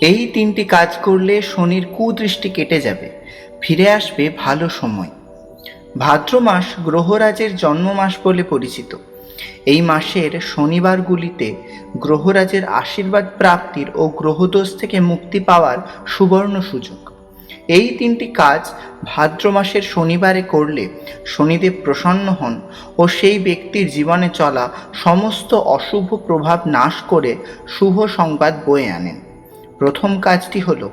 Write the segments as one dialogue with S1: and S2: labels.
S1: এই 3টি কাজ করলে শনির কুদৃষ্টি কেটে যাবে, ফিরে আসবে ভালো সময়। ভাদ্র মাস গ্রহরাজের জন্ম মাস বলে পরিচিত। এই মাসের শনিবারগুলিতে গ্রহরাজের আশীর্বাদ প্রাপ্তির ও গ্রহদোষ থেকে মুক্তি পাওয়ার সুবর্ণ সুযোগ। এই 3টি কাজ ভাদ্র মাসের শনিবারে করলে শনিদেব প্রসন্ন হন ও সেই ব্যক্তির জীবনে চলা সমস্ত অশুভ প্রভাব নাশ করে শুভ সংবাদ বয়ে আনেন। প্রথম কাজটি হলো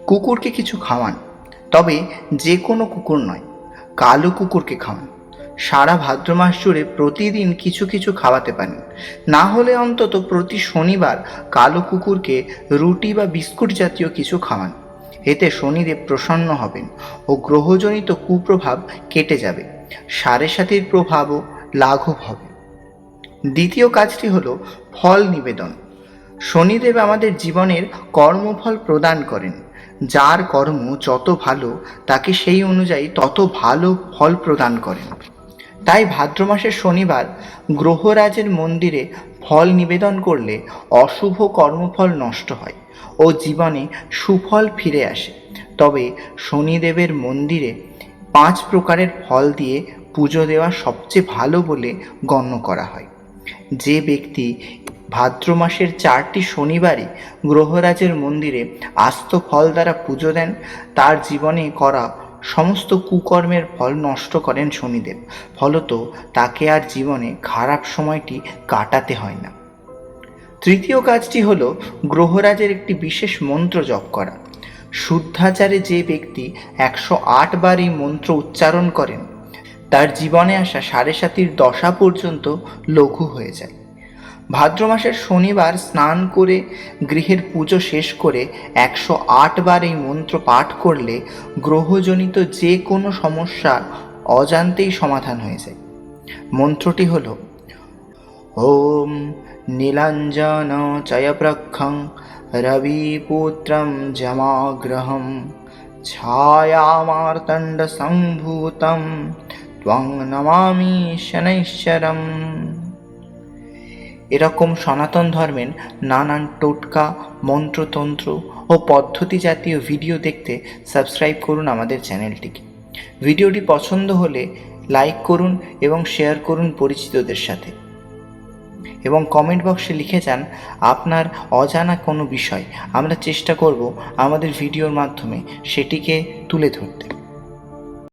S1: কুকুরকে কিছু খাওয়ান, তবে যে কোনো কুকুর নয়, কালো কুকুরকে খাওয়ান। সারা ভাদ্র মাস জুড়ে প্রতিদিন কিছু কিছু খাওয়াতে পারেন, না হলে অন্তত প্রতি শনিবার কালো কুকুরকে রুটি বা বিস্কুট জাতীয় কিছু খাওয়ান। এতে শনিদেব প্রসন্ন হবেন ও গ্রহজনিত কুপ্রভাব কেটে যাবে, সাড়ে সাতির প্রভাবও লাঘব হবে। দ্বিতীয় কাজটি হলো ফল নিবেদন। শনিদেব আমাদের জীবনের কর্মফল প্রদান করেন। যার কর্ম যত ভালো তাকে সেই অনুযায়ী তত ভালো ফল প্রদান করেন। তাই ভাদ্র মাসের শনিবার গ্রহরাজের মন্দিরে ফল নিবেদন করলে অশুভ কর্মফল নষ্ট হয় ও জীবনে সুফল ফিরে আসে। তবে শনিদেবের মন্দিরে 5 প্রকারের ফল দিয়ে পুজো দেওয়া সবচেয়ে ভালো বলে গণ্য করা হয়। যে ব্যক্তি ভাদ্র মাসের 4টি শনিবারই গ্রহরাজের মন্দিরে আস্ত ফল দ্বারা পুজো দেন, তার জীবনে করা সমস্ত কুকর্মের ফল নষ্ট করেন শনিদেব। ফলত তাকে আর জীবনে খারাপ সময়টি কাটাতে হয় না। তৃতীয় কাজটি হলো গ্রহরাজের একটি বিশেষ মন্ত্র জপ করা। শুদ্ধাচারে যে ব্যক্তি 108 বার এই মন্ত্র উচ্চারণ করেন, তার জীবনে আসা সাড়ে সাতির দশা পর্যন্ত লঘু হয়ে যায়। ভাদ্র মাসের শনিবার স্নান করে গৃহের পুজো শেষ করে 108 বার এই মন্ত্র পাঠ করলে গ্রহজনিত যে কোনো সমস্যার অজান্তেই সমাধান হয়ে যায়। মন্ত্রটি হল ওম নীলাঞ্জন চয়প্রক্ষং রবিপুত্রম যমাগ্রহম ছায়ামার্তণ্ড সম্ভূতম ত্বং নমামি শনৈশ্বরম। এরকম সনাতন ধর্মের নানান টোটকা, মন্ত্রতন্ত্র ও পদ্ধতি জাতীয় ভিডিও দেখতে সাবস্ক্রাইব করুন আমাদের চ্যানেলটিকে। ভিডিওটি পছন্দ হলে লাইক করুন এবং শেয়ার করুন পরিচিতদের সাথে, এবং কমেন্ট বক্সে লিখে যান আপনার অজানা কোনো বিষয়। আমরা চেষ্টা করব আমাদের ভিডিওর মাধ্যমে সেটিকে তুলে ধরতে।